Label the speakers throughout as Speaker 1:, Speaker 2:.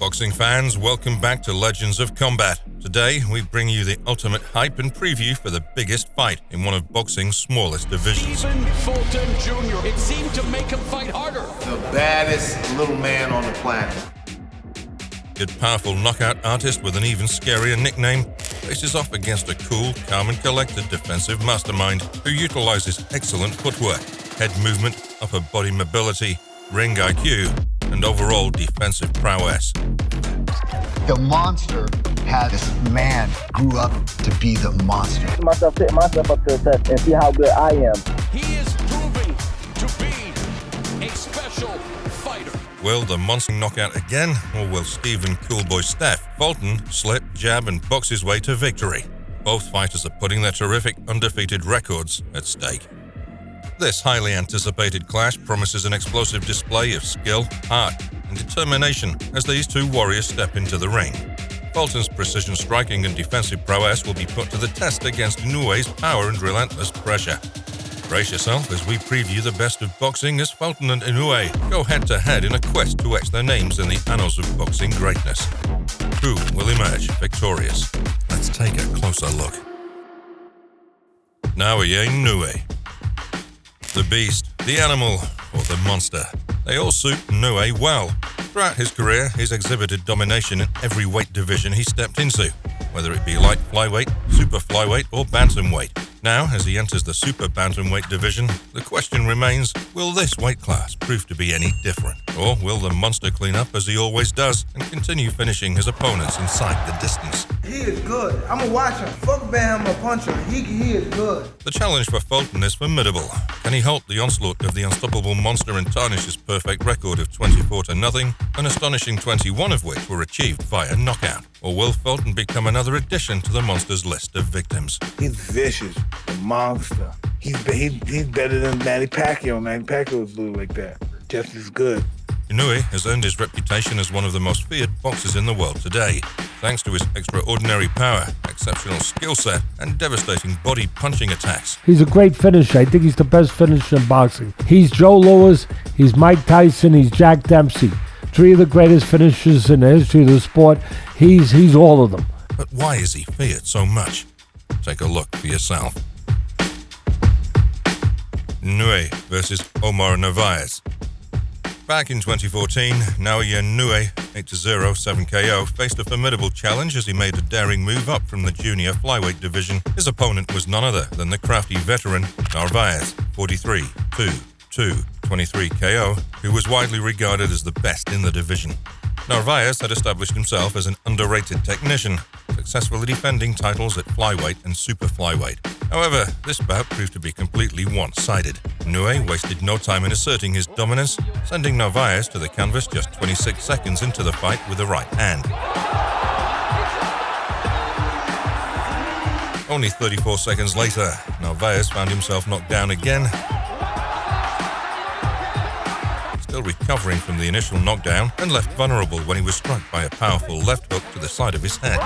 Speaker 1: Boxing fans, welcome back to Legends of Combat. Today, we bring you the ultimate hype and preview for the biggest fight in one of boxing's smallest divisions.
Speaker 2: Stephen Fulton Jr. It seemed to make him fight harder.
Speaker 3: The baddest little man on the planet.
Speaker 1: Good, powerful knockout artist with an even scarier nickname faces off against a cool, calm and collected defensive mastermind who utilizes excellent footwork, head movement, upper body mobility, ring IQ, and overall defensive prowess.
Speaker 4: The monster had this man grew up to be the monster.
Speaker 5: Set myself up to a test and see how good I am.
Speaker 2: He is proving to be a special fighter.
Speaker 1: Will the monster knock out again, or will Stephen Coolboy Steph Fulton slip, jab, and box his way to victory? Both fighters are putting their terrific undefeated records at stake. This highly anticipated clash promises an explosive display of skill, heart, and determination as these two warriors step into the ring. Fulton's precision striking and defensive prowess will be put to the test against Inoue's power and relentless pressure. Brace yourself as we preview the best of boxing as Fulton and Inoue go head-to-head in a quest to etch their names in the annals of boxing greatness. Who will emerge victorious? Let's take a closer look. Naoya Inoue. The beast, the animal, or the monster. They all suit Inoue well. Throughout his career, he's exhibited domination in every weight division he stepped into, whether it be light flyweight, super flyweight, or bantamweight. Now, as he enters the super bantamweight division, the question remains, will this weight class prove to be any different? Or will the monster clean up as he always does and continue finishing his opponents inside the distance?
Speaker 6: He is good. I'm going to watch him. Fuck Bam or punch him. He is good.
Speaker 1: The challenge for Fulton is formidable. Can he halt the onslaught of the unstoppable monster and tarnish his perfect record of 24-0, an astonishing 21 of which were achieved via knockout? Or will Fulton become another addition to the monster's list of victims?
Speaker 7: He's vicious, the monster. He's better than Manny Pacquiao. Manny Pacquiao was a little like that, just as good.
Speaker 1: Inoue has earned his reputation as one of the most feared boxers in the world today, thanks to his extraordinary power, exceptional skill set, and devastating body punching attacks.
Speaker 8: He's a great finisher. I think he's the best finisher in boxing. He's Joe Louis, he's Mike Tyson, he's Jack Dempsey. Three of the greatest finishers in the history of the sport. He's all of them.
Speaker 1: But why is he feared so much? Take a look for yourself. Inoue versus Omar Narvaez. Back in 2014, Naoya Inoue, 8-0, 7 KO, faced a formidable challenge as he made a daring move up from the junior flyweight division. His opponent was none other than the crafty veteran Narvaez, 43-2, 23 KO, who was widely regarded as the best in the division. Narvaez had established himself as an underrated technician, successfully defending titles at flyweight and super flyweight. However, this bout proved to be completely one-sided. Inoue wasted no time in asserting his dominance, sending Narvaez to the canvas just 26 seconds into the fight with the right hand. Only 34 seconds later, Narvaez found himself knocked down again. Still recovering from the initial knockdown and left vulnerable when he was struck by a powerful left hook to the side of his head.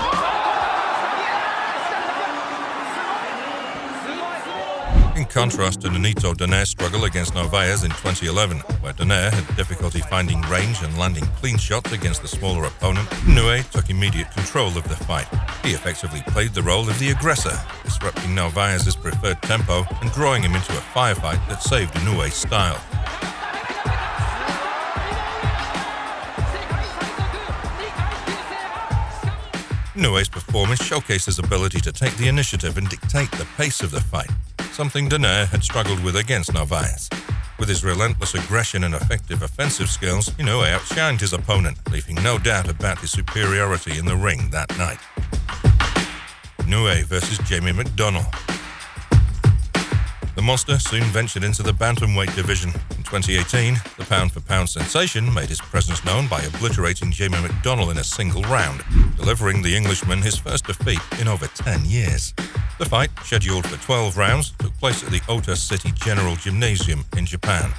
Speaker 1: In contrast to Nonito Donaire's struggle against Narvaez in 2011, where Donaire had difficulty finding range and landing clean shots against the smaller opponent, Inoue took immediate control of the fight. He effectively played the role of the aggressor, disrupting Narvaez's preferred tempo and drawing him into a firefight that saved Inoue's style. Inoue's performance showcased his ability to take the initiative and dictate the pace of the fight, something Donaire had struggled with against Narvaez. With his relentless aggression and effective offensive skills, Inoue outshined his opponent, leaving no doubt about his superiority in the ring that night. Inoue versus Jamie McDonnell. The monster soon ventured into the bantamweight division. In 2018, the pound-for-pound sensation made his presence known by obliterating Jamie McDonnell in a single round, delivering the Englishman his first defeat in over 10 years. The fight, scheduled for 12 rounds, took place at the Ota City General Gymnasium in Japan.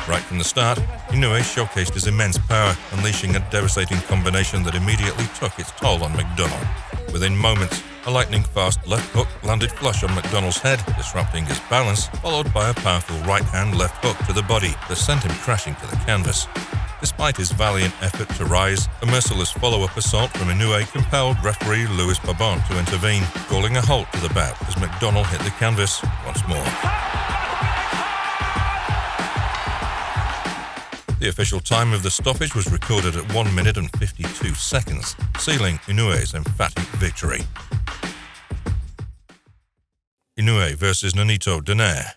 Speaker 1: Right from the start, Inoue showcased his immense power, unleashing a devastating combination that immediately took its toll on McDonnell. Within moments, a lightning-fast left hook landed flush on McDonnell's head, disrupting his balance, followed by a powerful right-hand left hook to the body that sent him crashing to the canvas. Despite his valiant effort to rise, a merciless follow-up assault from Inoue compelled referee Louis Babon to intervene, calling a halt to the bout as McDonnell hit the canvas once more. The official time of the stoppage was recorded at 1 minute and 52 seconds, sealing Inoue's emphatic victory. Inoue versus Nonito Donaire.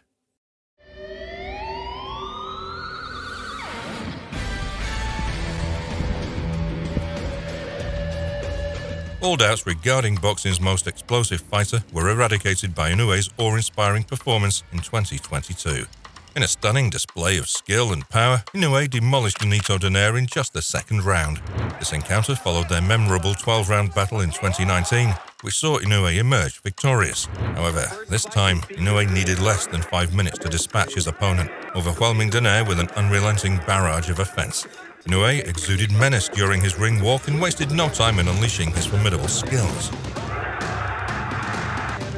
Speaker 1: All doubts regarding boxing's most explosive fighter were eradicated by Inoue's awe-inspiring performance in 2022. In a stunning display of skill and power, Inoue demolished Nonito Donaire in just the second round. This encounter followed their memorable 12-round battle in 2019, which saw Inoue emerge victorious. However, this time, Inoue needed less than 5 minutes to dispatch his opponent, overwhelming Donaire with an unrelenting barrage of offense. Inoue exuded menace during his ring walk and wasted no time in unleashing his formidable skills.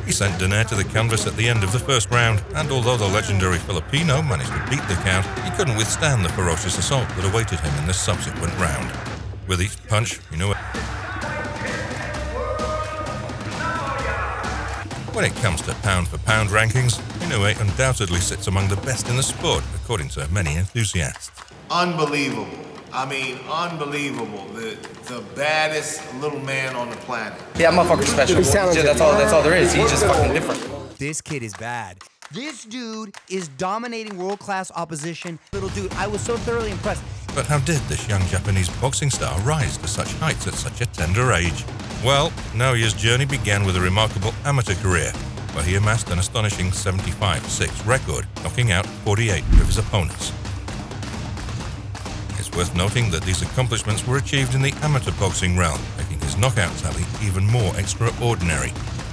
Speaker 1: He sent Donaire to the canvas at the end of the first round, and although the legendary Filipino managed to beat the count, he couldn't withstand the ferocious assault that awaited him in the subsequent round. With each punch, Inoue... When it comes to pound-for-pound rankings, Inoue undoubtedly sits among the best in the sport, according to many enthusiasts.
Speaker 3: Unbelievable. I mean, unbelievable. The baddest little man on the planet.
Speaker 9: Yeah, motherfucker's special. That's all there is. He's just fucking different.
Speaker 10: This kid is bad. This dude is dominating world-class opposition. Little dude, I was so thoroughly impressed.
Speaker 1: But how did this young Japanese boxing star rise to such heights at such a tender age? Well, Naoya's journey began with a remarkable amateur career, where he amassed an astonishing 75-6 record, knocking out 48 of his opponents. It's worth noting that these accomplishments were achieved in the amateur boxing realm, making his knockout tally even more extraordinary.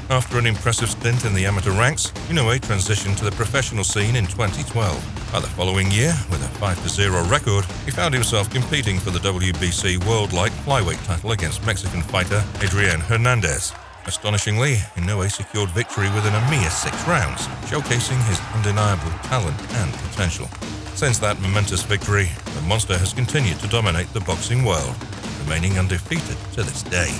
Speaker 1: After an impressive stint in the amateur ranks, Inoue transitioned to the professional scene in 2012. By the following year, with a 5-0 record, he found himself competing for the WBC World Light Flyweight title against Mexican fighter Adrian Hernandez. Astonishingly, Inoue secured victory within a mere 6 rounds, showcasing his undeniable talent and potential. Since that momentous victory, the Monster has continued to dominate the boxing world, remaining undefeated to this day.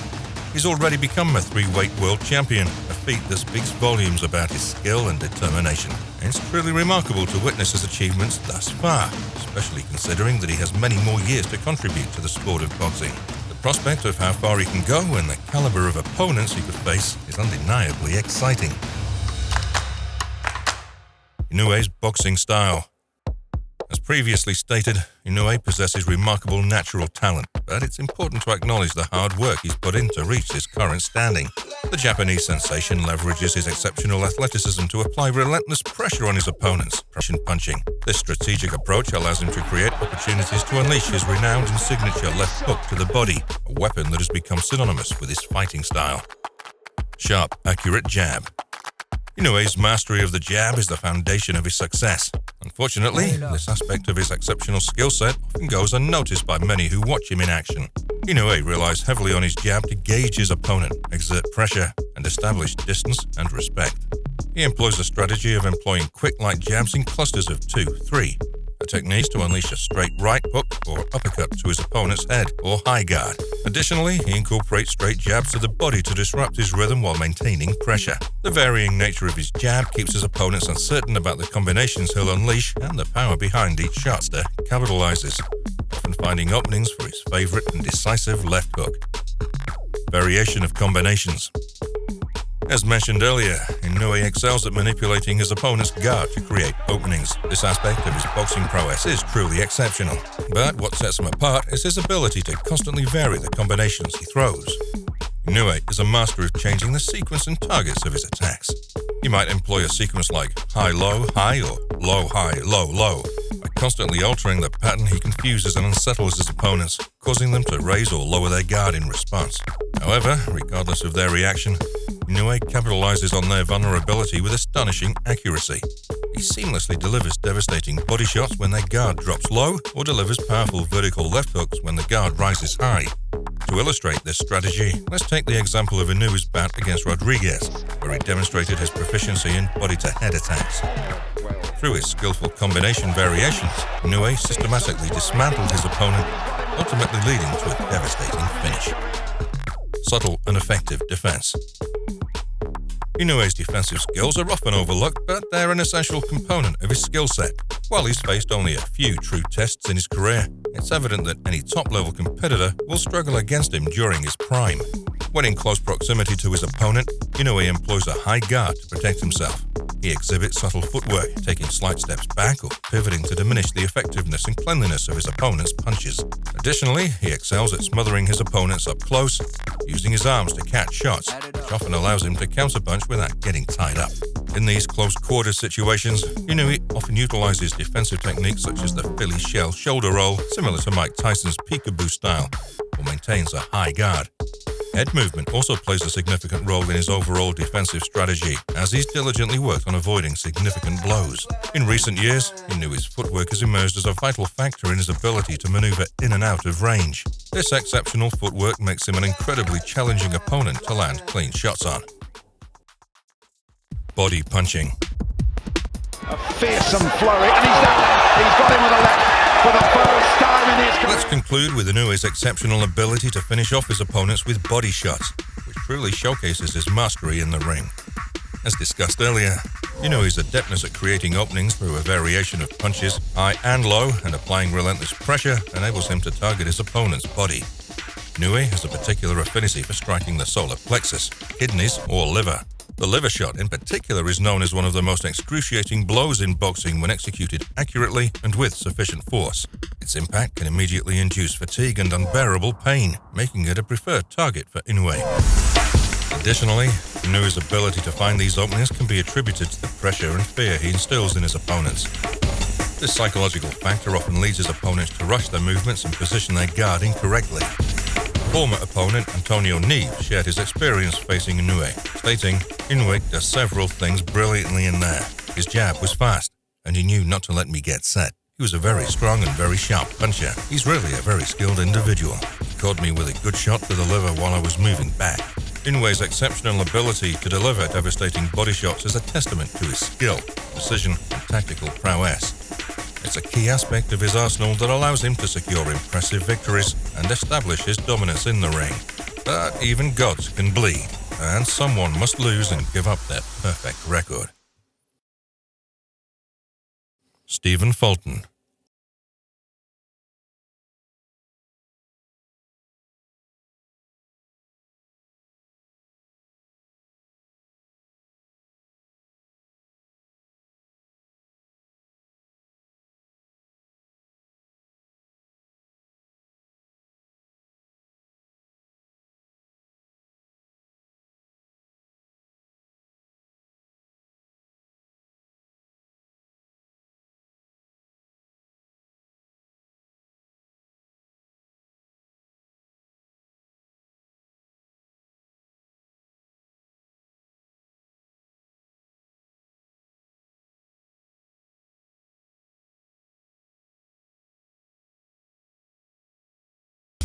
Speaker 1: He's already become a 3-weight world champion, a feat that speaks volumes about his skill and determination. And it's truly remarkable to witness his achievements thus far, especially considering that he has many more years to contribute to the sport of boxing. The prospect of how far he can go and the caliber of opponents he could face is undeniably exciting. Inoue's boxing style. As previously stated, Inoue possesses remarkable natural talent, but it's important to acknowledge the hard work he's put in to reach his current standing. The Japanese sensation leverages his exceptional athleticism to apply relentless pressure on his opponents, pressure punching. This strategic approach allows him to create opportunities to unleash his renowned and signature left hook to the body, a weapon that has become synonymous with his fighting style. Sharp, accurate jab. Inoue's mastery of the jab is the foundation of his success. Unfortunately, this aspect of his exceptional skill set often goes unnoticed by many who watch him in action. Inoue relies heavily on his jab to gauge his opponent, exert pressure, and establish distance and respect. He employs a strategy of employing quick light jabs in clusters of 2, 3, a technique to unleash a straight right hook or uppercut to his opponent's head or high guard. Additionally, he incorporates straight jabs to the body to disrupt his rhythm while maintaining pressure. The varying nature of his jab keeps his opponents uncertain about the combinations he'll unleash and the power behind each shot. Capitalizes, often finding openings for his favorite and decisive left hook. Variation of combinations. As mentioned earlier, Inoue excels at manipulating his opponent's guard to create openings. This aspect of his boxing prowess is truly exceptional. But what sets him apart is his ability to constantly vary the combinations he throws. Inoue is a master of changing the sequence and targets of his attacks. He might employ a sequence like high-low, high, or low-high, low-low. By constantly altering the pattern, he confuses and unsettles his opponents, causing them to raise or lower their guard in response. However, regardless of their reaction, Inoue capitalizes on their vulnerability with astonishing accuracy. He seamlessly delivers devastating body shots when their guard drops low or delivers powerful vertical left hooks when the guard rises high. To illustrate this strategy, let's take the example of Inoue's bout against Rodriguez, where he demonstrated his proficiency in body-to-head attacks. Through his skillful combination variations, Inoue systematically dismantled his opponent, ultimately leading to a devastating finish. Subtle and effective defense. Inoue's defensive skills are often overlooked, but they're an essential component of his skill set. While he's faced only a few true tests in his career, it's evident that any top-level competitor will struggle against him during his prime. When in close proximity to his opponent, Inoue employs a high guard to protect himself. He exhibits subtle footwork, taking slight steps back or pivoting to diminish the effectiveness and cleanliness of his opponent's punches. Additionally, he excels at smothering his opponents up close, using his arms to catch shots, which often allows him to counterpunch without getting tied up. In these close-quarters situations, Inoue often utilizes defensive techniques such as the Philly shell shoulder roll, similar to Mike Tyson's peekaboo style, or maintains a high guard. Head movement also plays a significant role in his overall defensive strategy, as he's diligently worked on avoiding significant blows. In recent years, Inoue's footwork has emerged as a vital factor in his ability to maneuver in and out of range. This exceptional footwork makes him an incredibly challenging opponent to land clean shots on. Body punching.
Speaker 2: A fearsome flurry, and he's done. He's got him with a left for the first time in his career.
Speaker 1: Let's conclude with Inoue's exceptional ability to finish off his opponents with body shots, which truly showcases his mastery in the ring. As discussed earlier, Inoue's adeptness at creating openings through a variation of punches, high and low, and applying relentless pressure enables him to target his opponent's body. Inoue has a particular affinity for striking the solar plexus, kidneys, or liver. The liver shot in particular is known as one of the most excruciating blows in boxing when executed accurately and with sufficient force. Its impact can immediately induce fatigue and unbearable pain, making it a preferred target for Inoue. Additionally, Inoue's ability to find these openings can be attributed to the pressure and fear he instills in his opponents. This psychological factor often leads his opponents to rush their movements and position their guard incorrectly. Former opponent Antonio Neve shared his experience facing Inoue, stating, "Inoue does several things brilliantly in there. His jab was fast, and he knew not to let me get set. He was a very strong and very sharp puncher. He's really a very skilled individual. He caught me with a good shot to the liver while I was moving back." Inoue's exceptional ability to deliver devastating body shots is a testament to his skill, precision, and tactical prowess. It's a key aspect of his arsenal that allows him to secure impressive victories and establish his dominance in the ring. But even gods can bleed, and someone must lose and give up their perfect record. Stephen Fulton.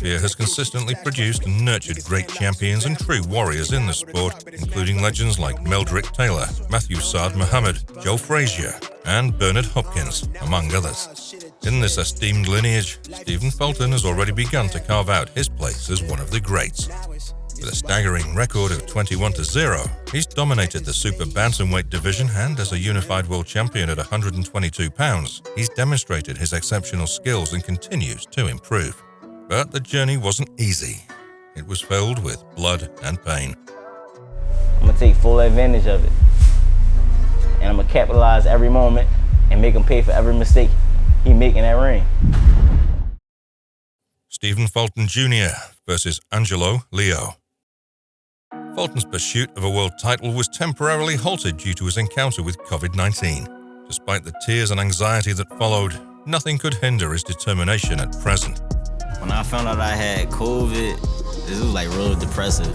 Speaker 1: Has consistently produced and nurtured great champions and true warriors in the sport, including legends like Meldrick Taylor, Matthew Saad Muhammad, Joe Frazier, and Bernard Hopkins, among others. In this esteemed lineage, Stephen Fulton has already begun to carve out his place as one of the greats. With a staggering record of 21-0, he's dominated the super bantamweight division, and as a unified world champion at 122 pounds, he's demonstrated his exceptional skills and continues to improve. But the journey wasn't easy. It was filled with blood and pain.
Speaker 11: I'm going to take full advantage of it. And I'm going to capitalize every moment and make him pay for every mistake he make in that ring.
Speaker 1: Stephen Fulton Jr. versus Angelo Leo. Fulton's pursuit of a world title was temporarily halted due to his encounter with COVID-19. Despite the tears and anxiety that followed, nothing could hinder his determination at present.
Speaker 11: When I found out I had COVID, it was like real depressive.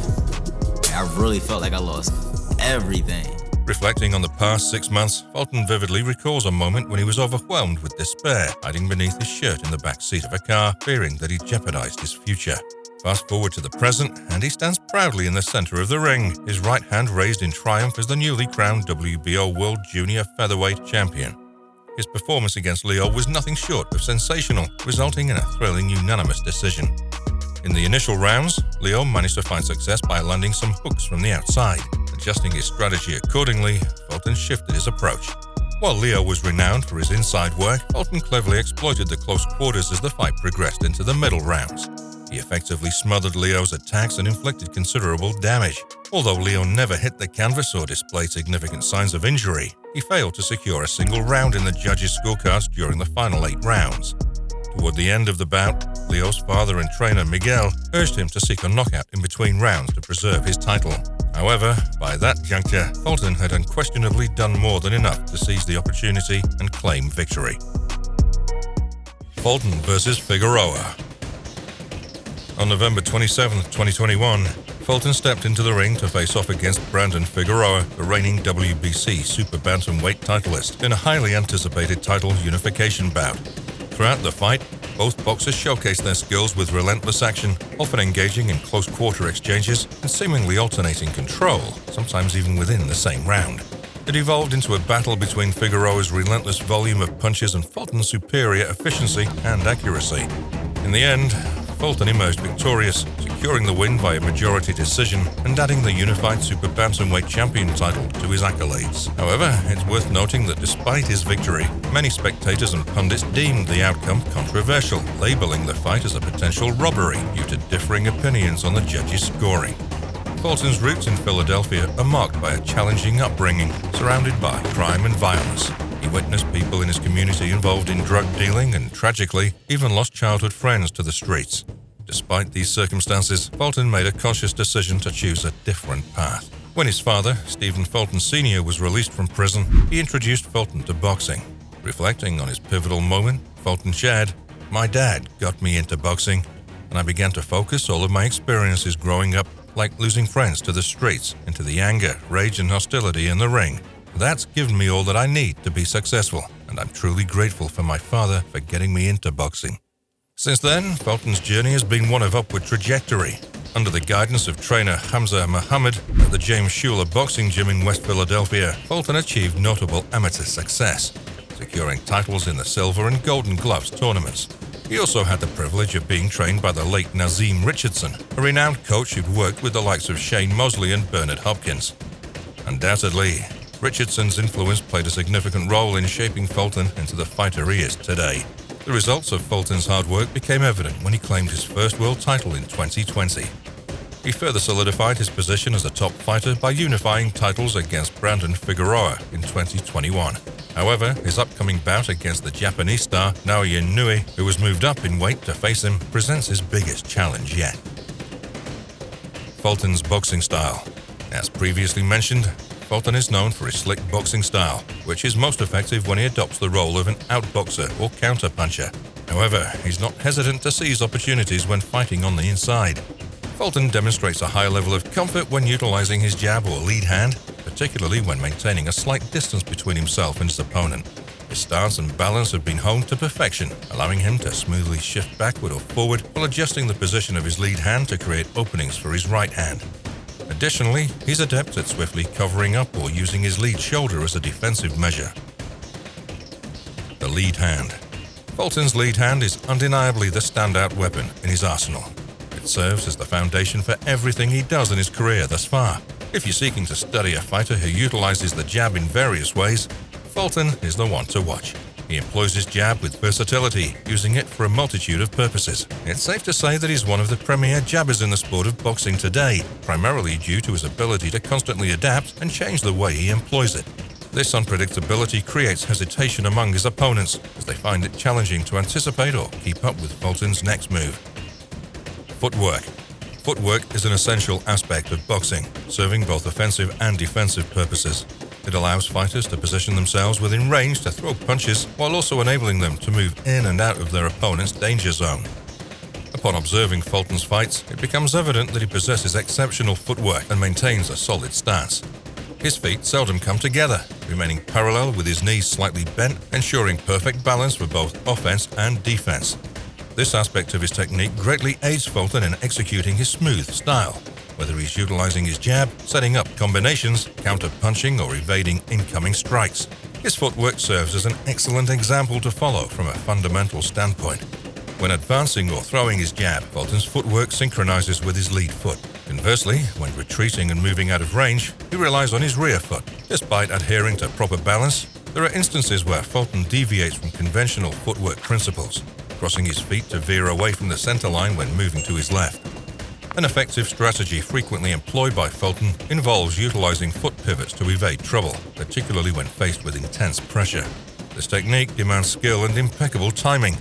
Speaker 11: I really felt like I lost everything.
Speaker 1: Reflecting on the past 6 months, Fulton vividly recalls a moment when he was overwhelmed with despair, hiding beneath his shirt in the back seat of a car, fearing that he'd jeopardized his future. Fast forward to the present, and he stands proudly in the center of the ring, his right hand raised in triumph as the newly crowned WBO World Junior Featherweight Champion. His performance against Leo was nothing short of sensational, resulting in a thrilling unanimous decision. In the initial rounds, Leo managed to find success by landing some hooks from the outside. Adjusting his strategy accordingly, Fulton shifted his approach. While Leo was renowned for his inside work, Fulton cleverly exploited the close quarters as the fight progressed into the middle rounds. He effectively smothered Leo's attacks and inflicted considerable damage. Although Leo never hit the canvas or displayed significant signs of injury, he failed to secure a single round in the judges' scorecards during the final 8 rounds. Toward the end of the bout, Leo's father and trainer Miguel urged him to seek a knockout in between rounds to preserve his title. However, by that juncture, Fulton had unquestionably done more than enough to seize the opportunity and claim victory. Fulton vs. Figueroa. On November 27, 2021, Fulton stepped into the ring to face off against Brandon Figueroa, the reigning WBC Super Bantamweight titleist, in a highly anticipated title unification bout. Throughout the fight, both boxers showcased their skills with relentless action, often engaging in close-quarter exchanges and seemingly alternating control, sometimes even within the same round. It evolved into a battle between Figueroa's relentless volume of punches and Fulton's superior efficiency and accuracy. In the end, Fulton emerged victorious, securing the win by a majority decision and adding the unified Super Bantamweight champion title to his accolades. However, it's worth noting that despite his victory, many spectators and pundits deemed the outcome controversial, labeling the fight as a potential robbery due to differing opinions on the judges' scoring. Fulton's roots in Philadelphia are marked by a challenging upbringing, surrounded by crime and violence. He witnessed people in his community involved in drug dealing and, tragically, even lost childhood friends to the streets. Despite these circumstances, Fulton made a conscious decision to choose a different path. When his father, Stephen Fulton Sr., was released from prison, he introduced Fulton to boxing. Reflecting on his pivotal moment, Fulton shared, "My dad got me into boxing, and I began to focus all of my experiences growing up, like losing friends to the streets, into the anger, rage, and hostility in the ring. That's given me all that I need to be successful, and I'm truly grateful for my father for getting me into boxing." Since then, Fulton's journey has been one of upward trajectory. Under the guidance of trainer Hamza Muhammad at the James Schuler Boxing Gym in West Philadelphia, Fulton achieved notable amateur success, securing titles in the Silver and Golden Gloves tournaments. He also had the privilege of being trained by the late Nazim Richardson, a renowned coach who'd worked with the likes of Shane Mosley and Bernard Hopkins. Undoubtedly, Richardson's influence played a significant role in shaping Fulton into the fighter he is today. The results of Fulton's hard work became evident when he claimed his first world title in 2020. He further solidified his position as a top fighter by unifying titles against Brandon Figueroa in 2021. However, his upcoming bout against the Japanese star Naoya Inoue, who was moved up in weight to face him, presents his biggest challenge yet. Fulton's boxing style. As previously mentioned, Fulton is known for his slick boxing style, which is most effective when he adopts the role of an outboxer or counterpuncher. However, he's not hesitant to seize opportunities when fighting on the inside. Fulton demonstrates a high level of comfort when utilizing his jab or lead hand, particularly when maintaining a slight distance between himself and his opponent. His stance and balance have been honed to perfection, allowing him to smoothly shift backward or forward while adjusting the position of his lead hand to create openings for his right hand. Additionally, he's adept at swiftly covering up or using his lead shoulder as a defensive measure. The lead hand. Fulton's lead hand is undeniably the standout weapon in his arsenal. It serves as the foundation for everything he does in his career thus far. If you're seeking to study a fighter who utilizes the jab in various ways, Fulton is the one to watch. He employs his jab with versatility, using it for a multitude of purposes. It's safe to say that he's one of the premier jabbers in the sport of boxing today, primarily due to his ability to constantly adapt and change the way he employs it. This unpredictability creates hesitation among his opponents, as they find it challenging to anticipate or keep up with Fulton's next move. Footwork. Footwork is an essential aspect of boxing, serving both offensive and defensive purposes. It allows fighters to position themselves within range to throw punches while also enabling them to move in and out of their opponent's danger zone. Upon observing Fulton's fights, it becomes evident that he possesses exceptional footwork and maintains a solid stance. His feet seldom come together, remaining parallel with his knees slightly bent, ensuring perfect balance for both offense and defense. This aspect of his technique greatly aids Fulton in executing his smooth style, whether he's utilizing his jab, setting up combinations, counter-punching, or evading incoming strikes. His footwork serves as an excellent example to follow from a fundamental standpoint. When advancing or throwing his jab, Fulton's footwork synchronizes with his lead foot. Conversely, when retreating and moving out of range, he relies on his rear foot. Despite adhering to proper balance, there are instances where Fulton deviates from conventional footwork principles, crossing his feet to veer away from the center line when moving to his left. An effective strategy frequently employed by Fulton involves utilizing foot pivots to evade trouble, particularly when faced with intense pressure. This technique demands skill and impeccable timing,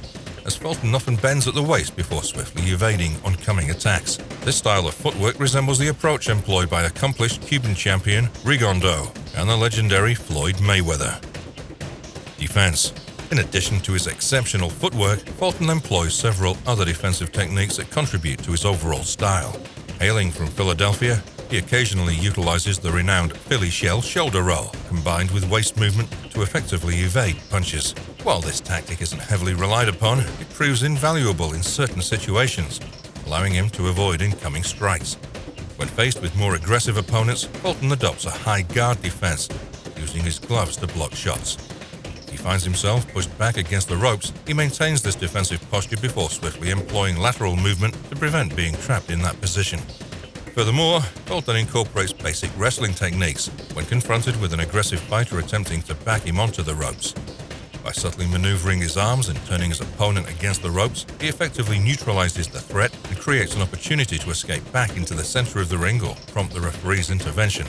Speaker 1: as Fulton often bends at the waist before swiftly evading oncoming attacks. This style of footwork resembles the approach employed by accomplished Cuban champion Rigondeaux and the legendary Floyd Mayweather. Defense. In addition to his exceptional footwork, Fulton employs several other defensive techniques that contribute to his overall style. Hailing from Philadelphia, he occasionally utilizes the renowned Philly shell shoulder roll, combined with waist movement to effectively evade punches. While this tactic isn't heavily relied upon, it proves invaluable in certain situations, allowing him to avoid incoming strikes. When faced with more aggressive opponents, Fulton adopts a high guard defense, using his gloves to block shots. If he finds himself pushed back against the ropes, he maintains this defensive posture before swiftly employing lateral movement to prevent being trapped in that position. Furthermore, Fulton incorporates basic wrestling techniques when confronted with an aggressive fighter attempting to back him onto the ropes. By subtly maneuvering his arms and turning his opponent against the ropes, he effectively neutralizes the threat and creates an opportunity to escape back into the center of the ring or prompt the referee's intervention.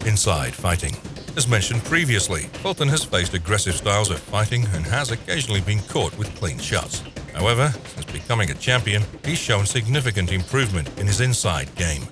Speaker 1: Inside fighting. As mentioned previously, Fulton has faced aggressive styles of fighting and has occasionally been caught with clean shots. However, since becoming a champion, he's shown significant improvement in his inside game.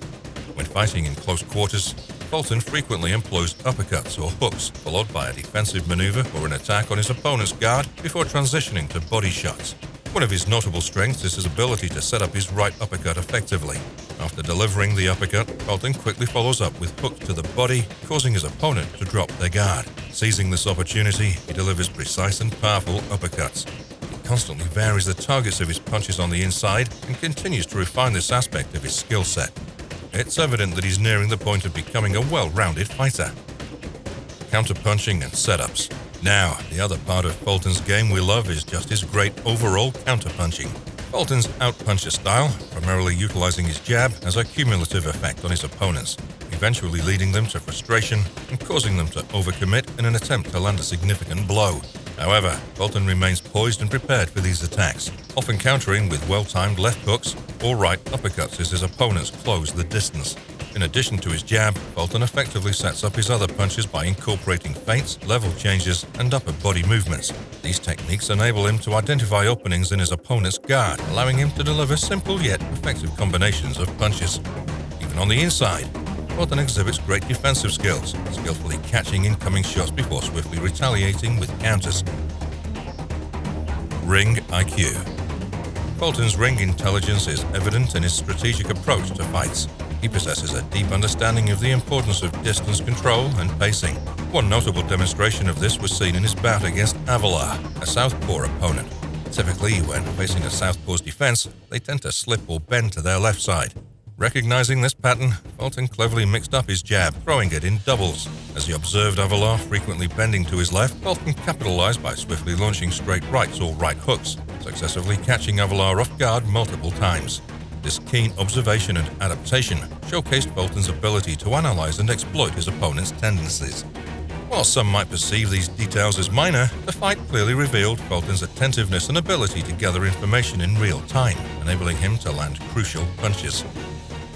Speaker 1: When fighting in close quarters, Fulton frequently employs uppercuts or hooks, followed by a defensive maneuver or an attack on his opponent's guard before transitioning to body shots. One of his notable strengths is his ability to set up his right uppercut effectively. After delivering the uppercut, Fulton quickly follows up with hooks to the body, causing his opponent to drop their guard. Seizing this opportunity, he delivers precise and powerful uppercuts. He constantly varies the targets of his punches on the inside and continues to refine this aspect of his skill set. It's evident that he's nearing the point of becoming a well-rounded fighter. Counter-punching and setups. Now, the other part of Fulton's game we love is just his great overall counter-punching. Fulton's out-puncher style, primarily utilizing his jab, has a cumulative effect on his opponents, eventually leading them to frustration and causing them to overcommit in an attempt to land a significant blow. However, Fulton remains poised and prepared for these attacks, often countering with well-timed left hooks or right uppercuts as his opponents close the distance. In addition to his jab, Fulton effectively sets up his other punches by incorporating feints, level changes, and upper body movements. These techniques enable him to identify openings in his opponent's guard, allowing him to deliver simple yet effective combinations of punches. Even on the inside, Fulton exhibits great defensive skills, skillfully catching incoming shots before swiftly retaliating with counters. Ring IQ. Fulton's ring intelligence is evident in his strategic approach to fights. He possesses a deep understanding of the importance of distance control and pacing. One notable demonstration of this was seen in his bout against Avila, a southpaw opponent. Typically, when facing a southpaw's defense, they tend to slip or bend to their left side. Recognizing this pattern, Fulton cleverly mixed up his jab, throwing it in doubles. As he observed Avila frequently bending to his left, Fulton capitalized by swiftly launching straight rights or right hooks, successfully catching Avila off guard multiple times. This keen observation and adaptation showcased Fulton's ability to analyze and exploit his opponent's tendencies. While some might perceive these details as minor, the fight clearly revealed Fulton's attentiveness and ability to gather information in real time, enabling him to land crucial punches.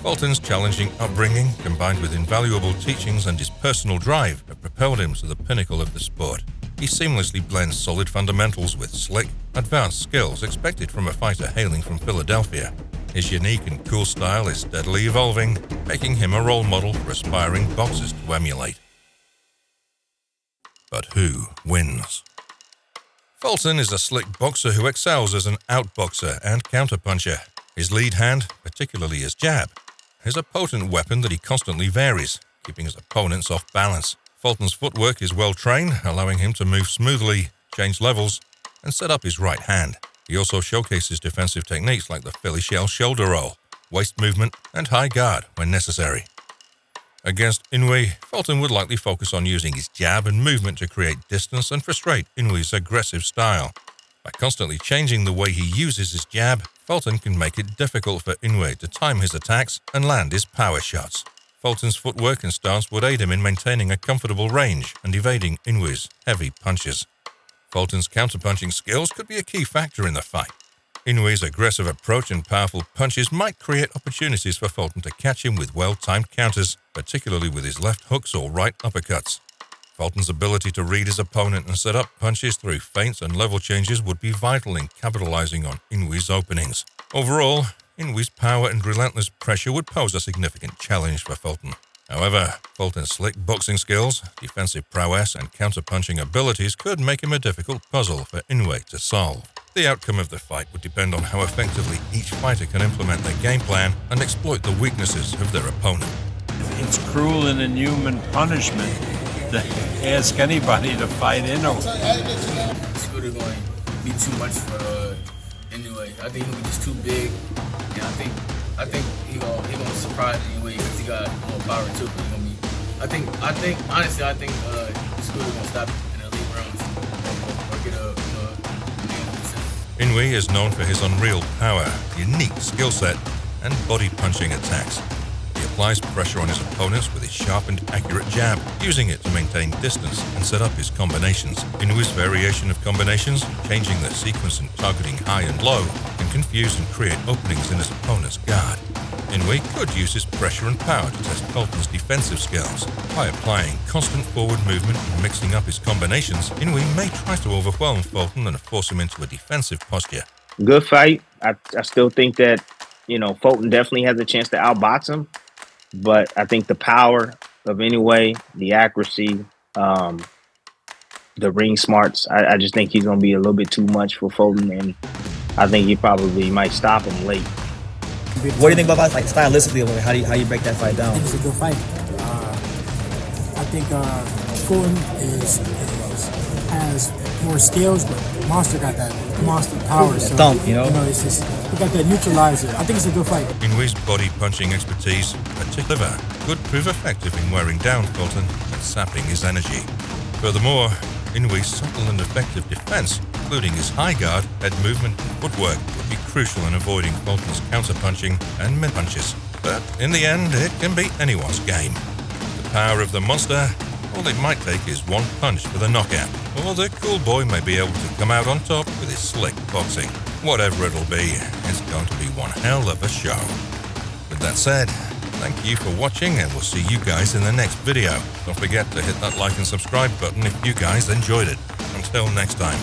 Speaker 1: Fulton's challenging upbringing, combined with invaluable teachings and his personal drive, have propelled him to the pinnacle of the sport. He seamlessly blends solid fundamentals with slick, advanced skills expected from a fighter hailing from Philadelphia. His unique and cool style is steadily evolving, making him a role model for aspiring boxers to emulate. But who wins? Fulton is a slick boxer who excels as an outboxer and counterpuncher. His lead hand, particularly his jab, is a potent weapon that he constantly varies, keeping his opponents off balance. Fulton's footwork is well trained, allowing him to move smoothly, change levels, and set up his right hand. He also showcases defensive techniques like the Philly shell shoulder roll, waist movement, and high guard when necessary. Against Inoue, Fulton would likely focus on using his jab and movement to create distance and frustrate Inoue's aggressive style. By constantly changing the way he uses his jab, Fulton can make it difficult for Inoue to time his attacks and land his power shots. Fulton's footwork and stance would aid him in maintaining a comfortable range and evading Inoue's heavy punches. Fulton's counterpunching skills could be a key factor in the fight. Inoue's aggressive approach and powerful punches might create opportunities for Fulton to catch him with well-timed counters, particularly with his left hooks or right uppercuts. Fulton's ability to read his opponent and set up punches through feints and level changes would be vital in capitalizing on Inoue's openings. Overall, Inoue's power and relentless pressure would pose a significant challenge for Fulton. However, Fulton's slick boxing skills, defensive prowess, and counterpunching abilities could make him a difficult puzzle for Inoue to solve. The outcome of the fight would depend on how effectively each fighter can implement their game plan and exploit the weaknesses of their opponent.
Speaker 12: It's cruel and inhuman punishment to ask anybody to fight Inoue.
Speaker 9: It's going to be too much for Inoue. I think he'll be just too big, and I think he gonna surprise Inoue because he got more power too. I think honestly Scooter gonna stop in the late rounds or get a
Speaker 1: Inoue is known for his unreal power, unique skill set, and body punching attacks. He applies pressure on his opponents with his sharp and accurate jab, using it to maintain distance and set up his combinations. Inoue's variation of combinations, changing their sequence and targeting high and low, can confuse and create openings in his opponent's guard. Inoue could use his pressure and power to test Fulton's defensive skills. By applying constant forward movement and mixing up his combinations, Inoue may try to overwhelm Fulton and force him into a defensive posture.
Speaker 13: Good fight. I still think that, Fulton definitely has a chance to outbox him. But I think the power of Inoue, the accuracy, the ring smarts, I just think he's going to be a little bit too much for Fulton. And I think he probably might stop him late.
Speaker 14: What do you think about like stylistically? How you break that fight down?
Speaker 15: I think it's a good fight. I think Fulton has more skills, but Monster got that monster power. So,
Speaker 14: thump,
Speaker 15: it's just he got that neutralizer. I think it's a good fight.
Speaker 1: Inoue's body punching expertise, particularly, could prove effective in wearing down Fulton and sapping his energy. Furthermore, Inoue's subtle and effective defense, including his high guard, head movement, and footwork, would be crucial in avoiding Fulton's counterpunching and mid-punches. But in the end, it can be anyone's game. The power of the monster, all it might take is one punch for the knockout, or the cool boy may be able to come out on top with his slick boxing. Whatever it'll be, it's going to be one hell of a show. With that said, thank you for watching, and we'll see you guys in the next video. Don't forget to hit that like and subscribe button if you guys enjoyed it. Until next time.